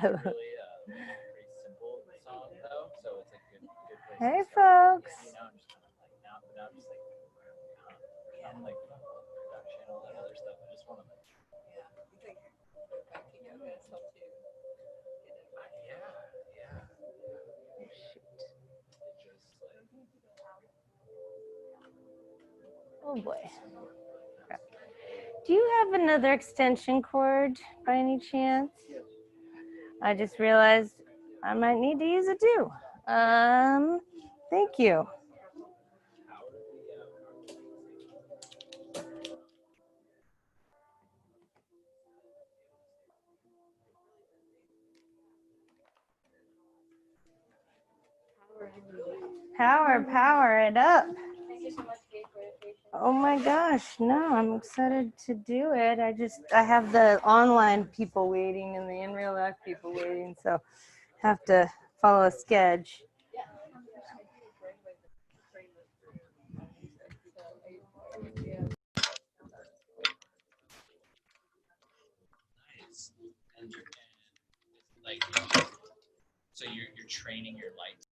Really pretty simple song though, so it's a good place Hey, to start. folks. Yeah, I'm just kind of like now I'm just like I'm like production, all that other stuff. I just want to like yeah. It just like Oh boy. Do you have another extension cord by any chance? I just realized I might need to use it too. Thank you. Power it up. Oh my gosh, no, I'm excited to do it. I have the online people waiting and the in real life people waiting, so have to follow a schedule. nice. And like so you're training your light.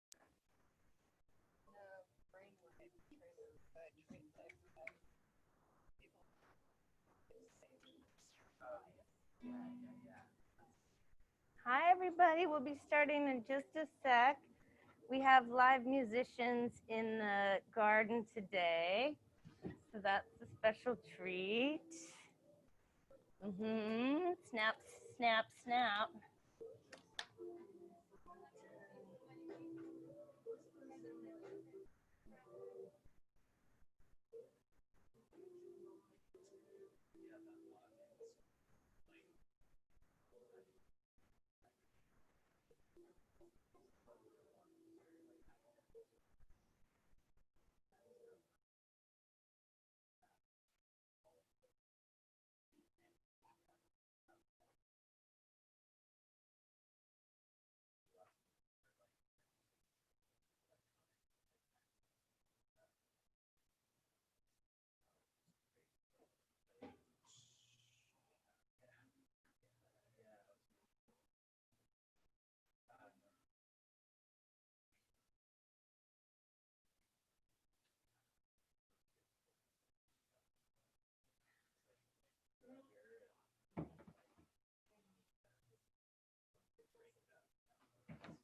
Hi, everybody. We'll be starting in just a sec. We have live musicians in the garden today, so that's a special treat. Snap, snap, snap.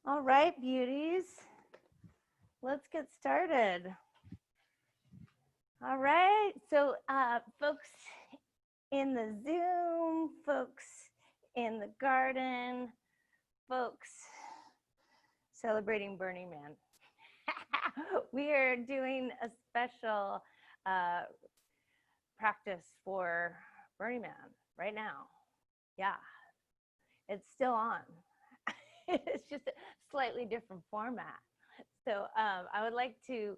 All right, beauties. Let's get started. All right, so folks in the Zoom, folks in the garden, folks celebrating Burning Man. We are doing a special practice for Burning Man right now. Yeah, it's still on. It's just a slightly different format. So I would like to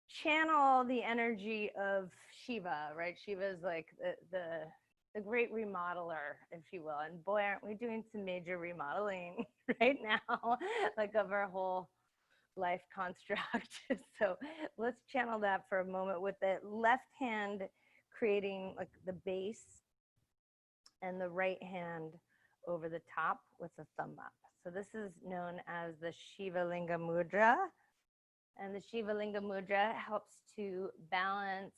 channel the energy of Shiva, right? Shiva is like the great remodeler, if you will. And boy, aren't we doing some major remodeling right now, like of our whole life construct. So let's channel that for a moment with the left hand creating like the base and the right hand over the top with the thumb up. So this is known as the Shiva Linga Mudra. And the Shiva Linga Mudra helps to balance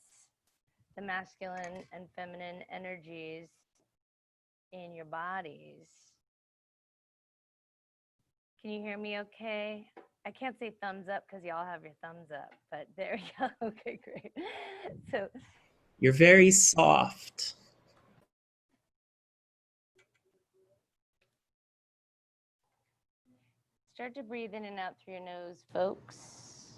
the masculine and feminine energies in your bodies. Can you hear me okay? I can't say thumbs up because y'all have your thumbs up, but there you go. Okay, great. So you're very soft. start to breathe in and out through your nose, folks.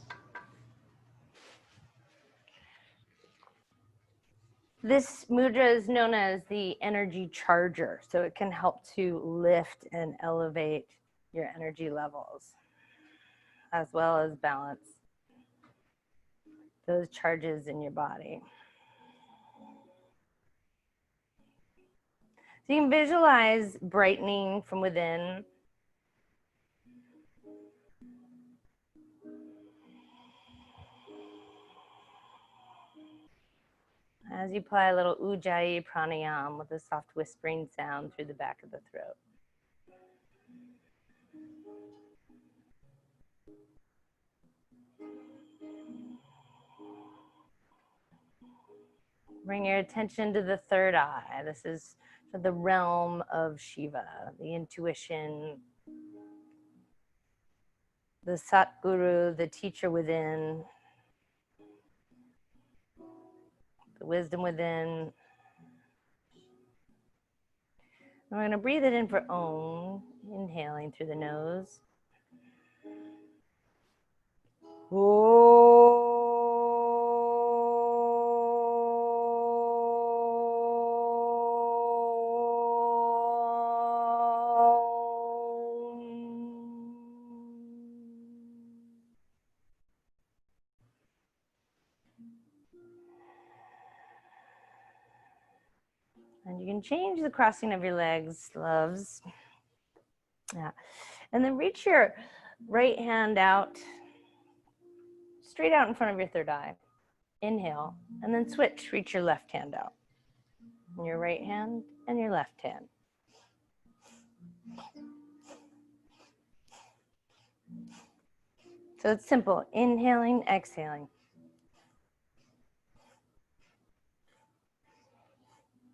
This mudra is known as the energy charger, so it can help to lift and elevate your energy levels, as well as balance those charges in your body. So you can visualize brightening from within. As you apply a little ujjayi pranayam with a soft whispering sound through the back of the throat. Bring your attention to the third eye. This is the realm of Shiva, the intuition, the Satguru, the teacher within, the wisdom within. We're going to breathe it in for Om, inhaling through the nose. And you can change the crossing of your legs, loves. Yeah. And then reach your right hand out, straight out in front of your third eye. Inhale, and then switch. Reach your left hand out. And your right hand and your left hand. So it's simple. Inhaling, exhaling.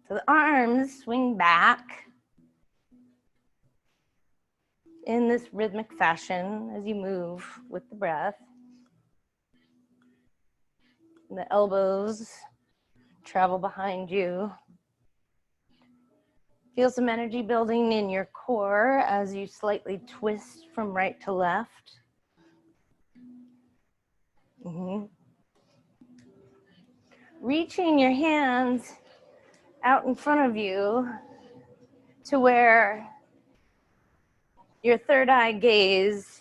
So the arms swing back in this rhythmic fashion as you move with the breath. And the elbows travel behind you. Feel some energy building in your core as you slightly twist from right to left. Reaching your hands out in front of you to where your third eye gaze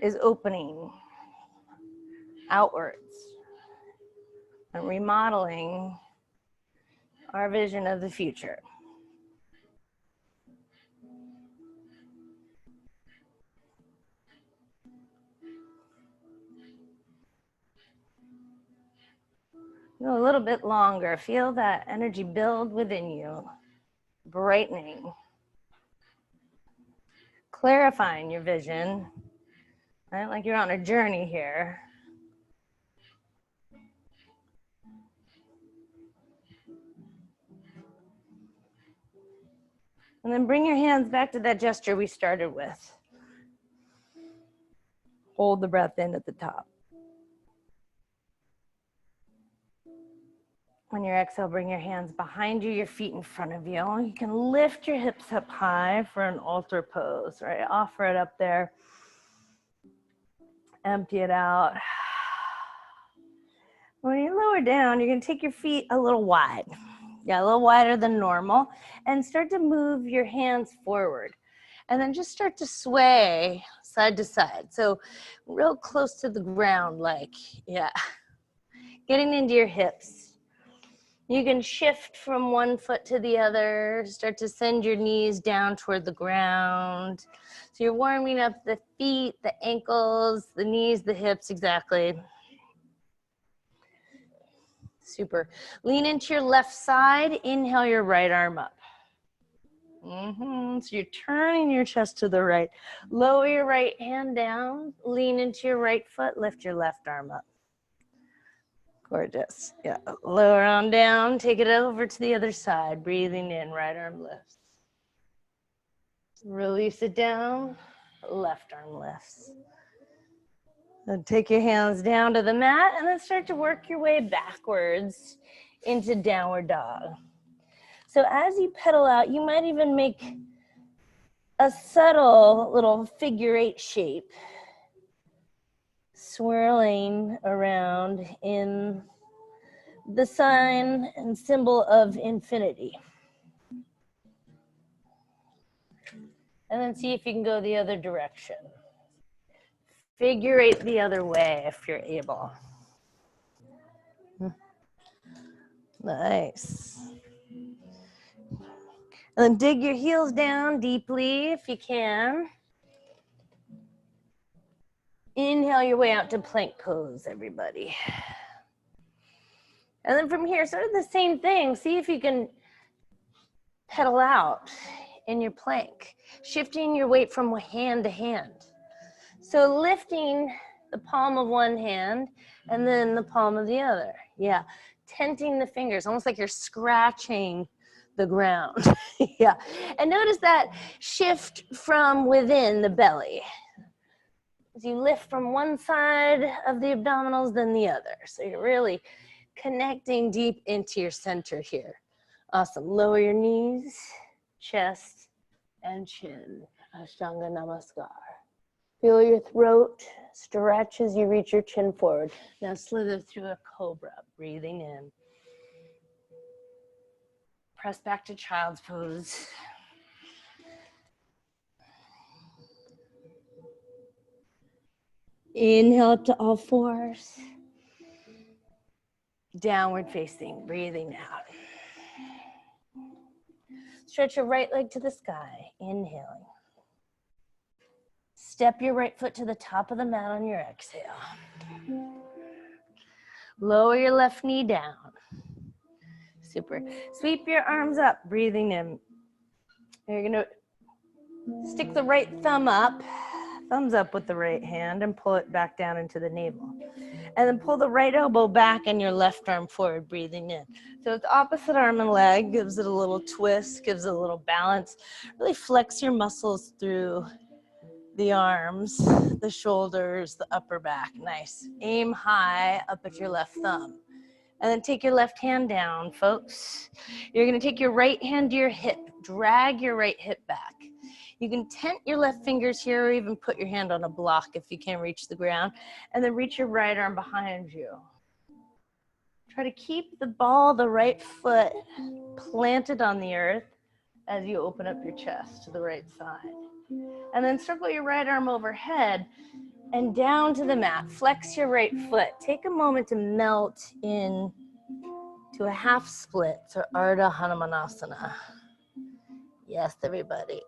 is opening outwards and remodeling our vision of the future. Go a little bit longer. Feel that energy build within you, brightening, clarifying your vision, right? Like you're on a journey here. And then bring your hands back to that gesture we started with. Hold the breath in at the top. On your exhale, bring your hands behind you, your feet in front of you. You can lift your hips up high for an altar pose, right? Offer it up there. Empty it out. When you lower down, you're going to take your feet a little wide. Yeah, a little wider than normal. And start to move your hands forward. And then just start to sway side to side. So real close to the ground, like, yeah. Getting into your hips. You can shift from one foot to the other, start to send your knees down toward the ground. So you're warming up the feet, the ankles, the knees, the hips, exactly. Super. Lean into your left side, inhale your right arm up. So you're turning your chest to the right. Lower your right hand down, lean into your right foot, lift your left arm up. Gorgeous. Yeah. Lower on down. Take it over to the other side. Breathing in. Right arm lifts. Release it down. Left arm lifts. Then take your hands down to the mat and then start to work your way backwards into downward dog. So as you pedal out, you might even make a subtle little figure 8 shape, swirling around in the sign and symbol of infinity. And then see if you can go the other direction. Figure 8 the other way if you're able. Nice. And then dig your heels down deeply if you can. Inhale your way out to plank pose, everybody. And then from here, sort of the same thing. See if you can pedal out in your plank, shifting your weight from hand to hand. So lifting the palm of one hand And then the palm of the other. Yeah. Tenting the fingers, almost like you're scratching the ground. Yeah. And notice that shift from within the belly. As you lift from one side of the abdominals, then the other. So you're really connecting deep into your center here. Awesome. Lower your knees, chest, and chin. Ashtanga Namaskar. Feel your throat stretch as you reach your chin forward. Now slither through a cobra, breathing in. Press back to child's pose. Inhale up to all fours. Downward facing, breathing out. Stretch your right leg to the sky, inhaling. Step your right foot to the top of the mat on your exhale. Lower your left knee down. Super. Sweep your arms up, breathing in. You're gonna stick the right thumb up, thumbs up with the right hand, and pull it back down into the navel. And then pull the right elbow back and your left arm forward, breathing in. So it's opposite arm and leg, gives it a little twist, gives it a little balance. Really flex your muscles through the arms, the shoulders, the upper back. Nice. Aim high up at your left thumb. And then take your left hand down, folks. You're gonna take your right hand to your hip, drag your right hip back. You can tent your left fingers here or even put your hand on a block if you can't reach the ground. And then reach your right arm behind you. Try to keep the ball, the right foot, planted on the earth as you open up your chest to the right side. And then circle your right arm overhead and down to the mat. Flex your right foot. Take a moment to melt in to a half split, or Ardha Hanumanasana. Yes, everybody.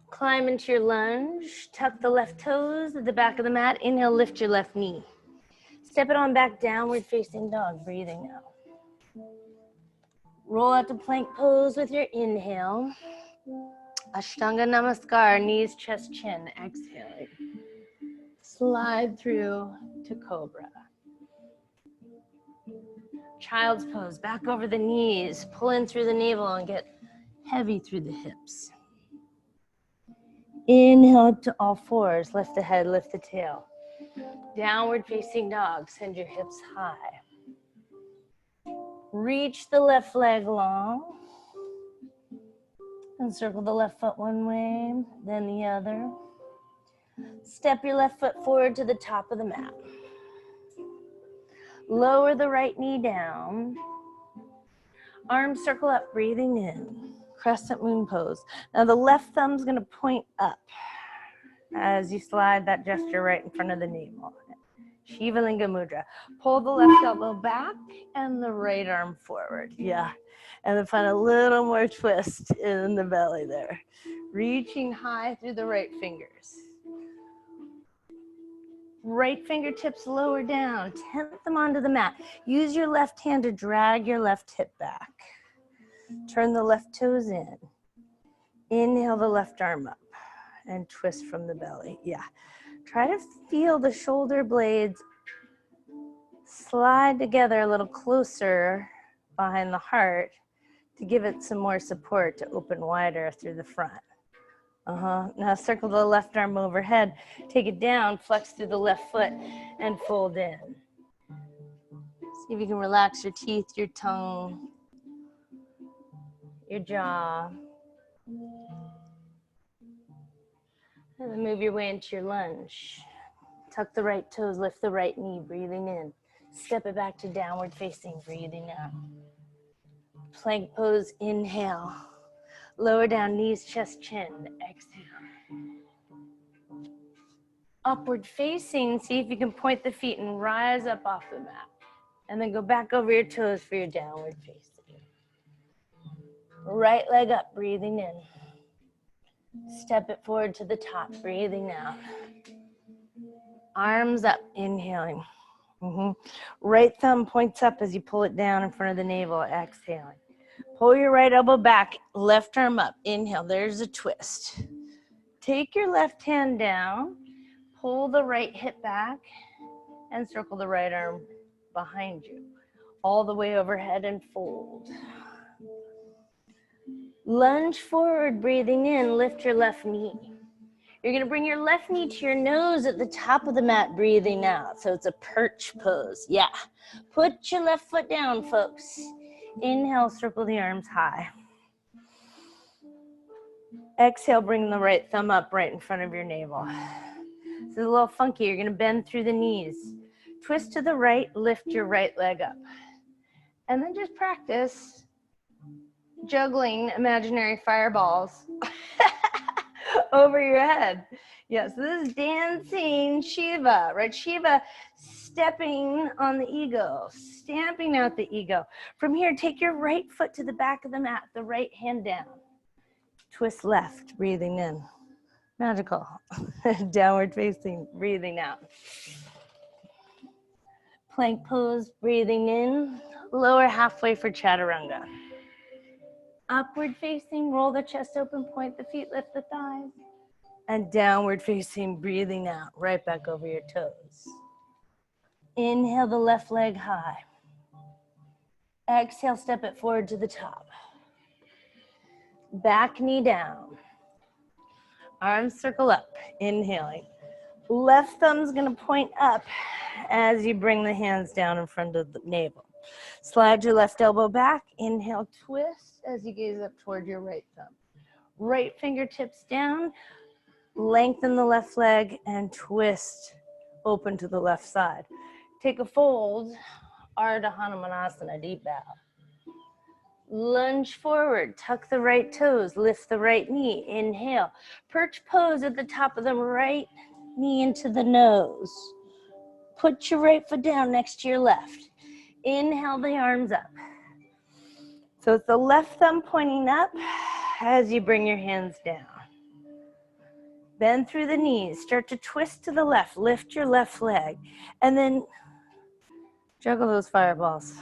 Climb into your lunge. Tuck the left toes at the back of the mat. Inhale, lift your left knee. Step it on back, downward facing dog, breathing out. Roll out to plank pose with your inhale. Ashtanga Namaskar, knees, chest, chin, exhaling. Slide through to cobra. Child's pose, back over the knees, pull in through the navel and get heavy through the hips. Inhale up to all fours, lift the head, lift the tail. Downward facing dog, send your hips high. Reach the left leg long. And circle the left foot one way, then the other. Step your left foot forward to the top of the mat. Lower the right knee down. Arms circle up, breathing in. Crescent moon pose. Now the left thumb's gonna point up as you slide that gesture right in front of the navel. Shiva Linga Mudra. Pull the left elbow back and the right arm forward. Yeah. And then find a little more twist in the belly there. Reaching high through the right fingers. Right fingertips lower down. Tent them onto the mat. Use your left hand to drag your left hip back. Turn the left toes in. Inhale the left arm up and twist from the belly. Yeah. Try to feel the shoulder blades slide together a little closer behind the heart to give it some more support to open wider through the front. Now circle the left arm overhead, take it down, flex through the left foot and fold in. See if you can relax your teeth, your tongue, your jaw. And then move your way into your lunge. Tuck the right toes, lift the right knee, breathing in. Step it back to downward facing, breathing out. Plank pose, inhale. Lower down, knees, chest, chin, exhale. Upward facing, see if you can point the feet and rise up off the mat. And then go back over your toes for your downward facing. Right leg up, breathing in. Step it forward to the top, breathing out. Arms up, inhaling. Right thumb points up as you pull it down in front of the navel, exhaling. Pull your right elbow back, left arm up, inhale, there's a twist. Take your left hand down, Pull the right hip back and circle the right arm behind you. All the way overhead and fold. Lunge forward, breathing in, lift your left knee. You're gonna bring your left knee to your nose at the top of the mat, breathing out. So it's a perch pose, yeah. Put your left foot down, folks. Inhale, circle the arms high. Exhale, bring the right thumb up right in front of your navel. This is a little funky. You're gonna bend through the knees. Twist to the right, lift your right leg up. And then just practice juggling imaginary fireballs over your head. Yes, this is dancing Shiva, right? Shiva stepping on the ego, stamping out the ego. From here, take your right foot to the back of the mat, the right hand down. Twist left, breathing in. Magical. Downward facing, breathing out. Plank pose, breathing in. Lower halfway for chaturanga. Upward facing, roll the chest open, point the feet, lift the thighs. And downward facing, breathing out, right back over your toes. Inhale the left leg high. Exhale, step it forward to the top. Back knee down. Arms circle up, inhaling. Left thumb's gonna point up as you bring the hands down in front of the navel. Slide your left elbow back, inhale, twist as you gaze up toward your right thumb. Right fingertips down, lengthen the left leg and twist open to the left side. Take a fold, Ardha Hanumanasana, deep bow. Lunge forward, tuck the right toes, lift the right knee, inhale. Perch pose at the top of the right knee into the nose. Put your right foot down next to your left. Inhale the arms up. So it's the left thumb pointing up as you bring your hands down. Bend through the knees, start to twist to the left, lift your left leg, and then juggle those fireballs.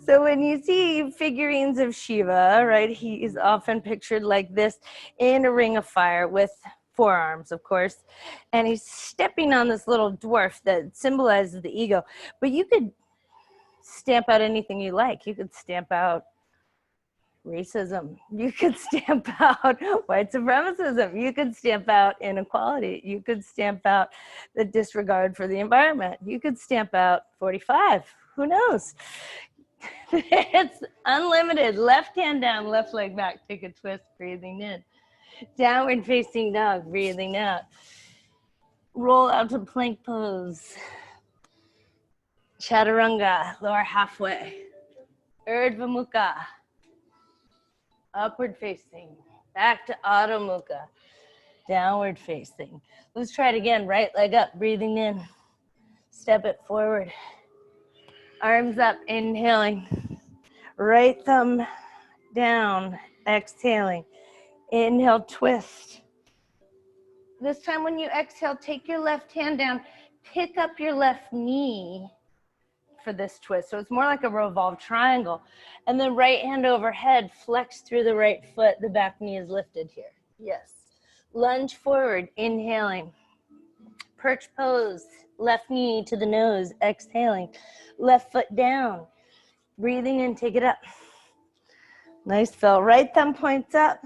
So when you see figurines of Shiva, right, he is often pictured like this in a ring of fire with forearms, of course, and he's stepping on this little dwarf that symbolizes the ego. But you could stamp out anything you like. You could stamp out racism. You could stamp out white supremacism. You could stamp out inequality. You could stamp out the disregard for the environment. You could stamp out 45. Who knows? It's unlimited. Left hand down, left leg back. Take a twist, breathing in. Downward facing dog, breathing out. Roll out to plank pose. Chaturanga, lower halfway. Urdhva Mukha. Upward facing, back to Adho Mukha, downward facing. Let's try it again, right leg up, breathing in, step it forward. Arms up, inhaling, right thumb down, exhaling. Inhale, twist. This time when you exhale, take your left hand down, pick up your left knee for this twist. So it's more like a revolved triangle. And then right hand overhead, flex through the right foot. The back knee is lifted here. Yes. Lunge forward, inhaling. Perch pose, left knee to the nose, exhaling. Left foot down. Breathing in, take it up. Nice, Phil. Right thumb points up.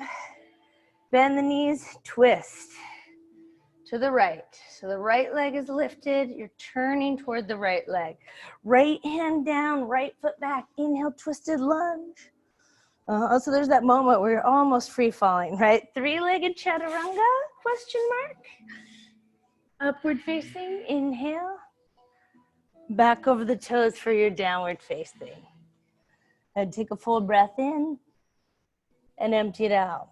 Bend the knees, twist to the right. So the right leg is lifted. You're turning toward the right leg. Right hand down, right foot back. Inhale, twisted lunge. So there's that moment where you're almost free falling, right? Three-legged chaturanga, question mark. Upward facing, inhale. Back over the toes for your downward facing. And take a full breath in and empty it out.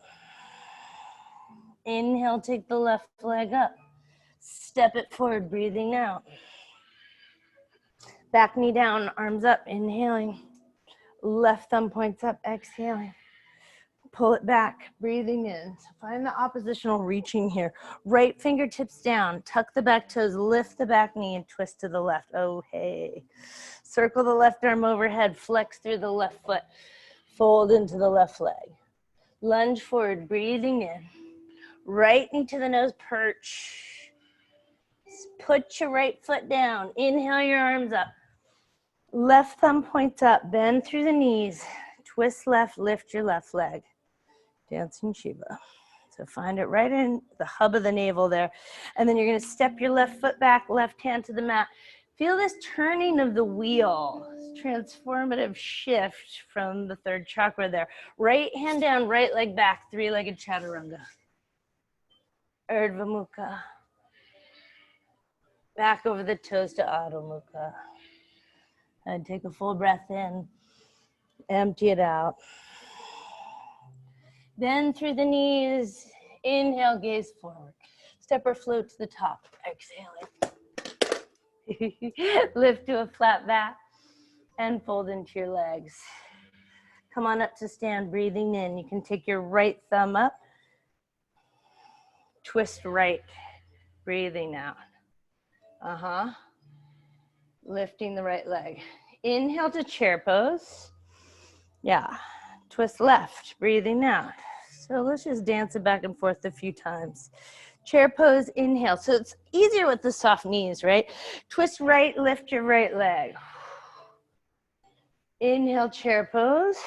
Inhale, take the left leg up. Step it forward, breathing out. Back knee down, arms up, inhaling. Left thumb points up, exhaling. Pull it back, breathing in. So find the oppositional reaching here. Right fingertips down, tuck the back toes, lift the back knee and twist to the left. Oh, hey. Circle the left arm overhead, flex through the left foot. Fold into the left leg. Lunge forward, breathing in. Right knee to the nose, perch. Put your right foot down. Inhale your arms up. Left thumb points up. Bend through the knees. Twist left, lift your left leg. Dancing Shiva. So find it right in the hub of the navel there. And then you're going to step your left foot back, left hand to the mat. Feel this turning of the wheel, transformative shift from the third chakra there. Right hand down, right leg back, three-legged chaturanga. Urdhva Mukha. Back over the toes to Adho Mukha. And take a full breath in. Empty it out. Bend through the knees. Inhale, gaze forward. Step or float to the top. Exhale. Lift to a flat back and fold into your legs. Come on up to stand, breathing in. You can take your right thumb up. Twist right, breathing out. Lifting the right leg. Inhale to chair pose. Yeah. Twist left, breathing out. So let's just dance it back and forth a few times. Chair pose, inhale. So it's easier with the soft knees, right? Twist right, lift your right leg. Inhale, chair pose.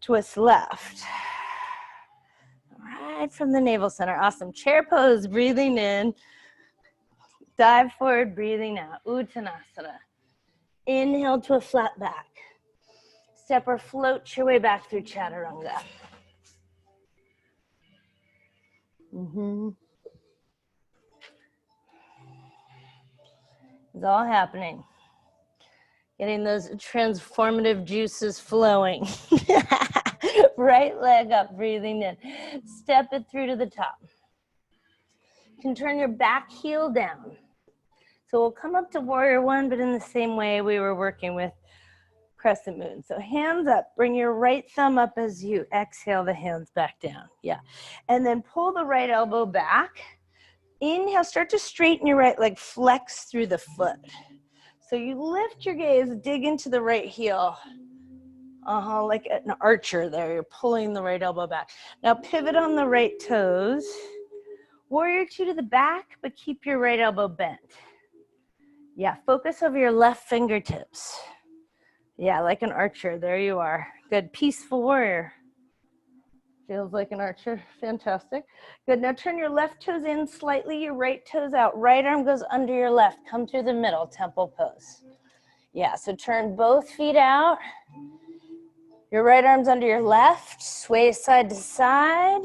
Twist left. Right from the navel center. Awesome. Chair pose, breathing in. Dive forward, breathing out. Uttanasana. Inhale to a flat back. Step or float your way back through chaturanga. It's all happening. Getting those transformative juices flowing. Right leg up, breathing in. Step it through to the top. You can turn your back heel down. So we'll come up to warrior one, but in the same way we were working with crescent moon. So hands up, bring your right thumb up as you exhale the hands back down. Yeah. And then pull the right elbow back. Inhale, start to straighten your right leg, flex through the foot. So you lift your gaze, dig into the right heel. Like an archer there, you're pulling the right elbow back. Now pivot on the right toes. Warrior two to the back, but keep your right elbow bent. Yeah, focus over your left fingertips. Yeah, like an archer, there you are. Good, peaceful warrior. Feels like an archer, fantastic. Good, now turn your left toes in slightly, your right toes out. Right arm goes under your left, come through the middle, temple pose. Yeah, so turn both feet out. Your right arm's under your left, sway side to side.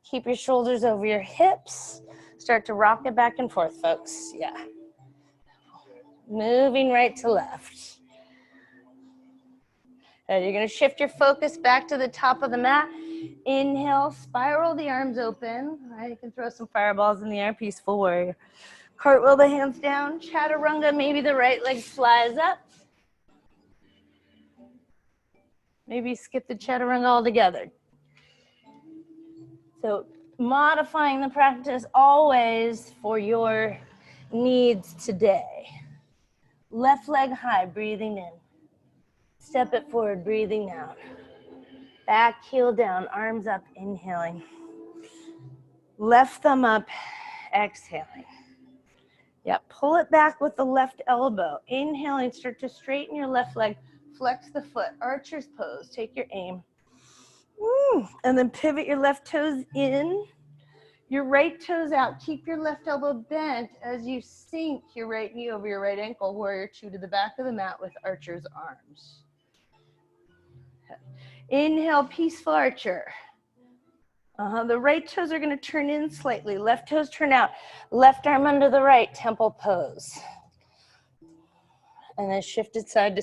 Keep your shoulders over your hips. Start to rock it back and forth, folks, yeah. Moving right to left. And you're gonna shift your focus back to the top of the mat. Inhale, spiral the arms open. All right, you can throw some fireballs in the air, peaceful warrior. Cartwheel the hands down, chaturanga, maybe the right leg flies up. Maybe skip the chaturanga altogether. So modifying the practice always for your needs today. Left leg high, breathing in. Step it forward, breathing out. Back heel down, arms up, inhaling. Left thumb up, exhaling. Yeah, pull it back with the left elbow. Inhaling, start to straighten your left leg. Flex the foot, archer's pose. Take your aim. And then pivot your left toes in. Your right toes out. Keep your left elbow bent as you sink your right knee over your right ankle. Warrior two to the back of the mat with archer's arms. Inhale, peaceful archer. The right toes are going to turn in slightly. Left toes turn out. Left arm under the right, temple pose. And then shift it side to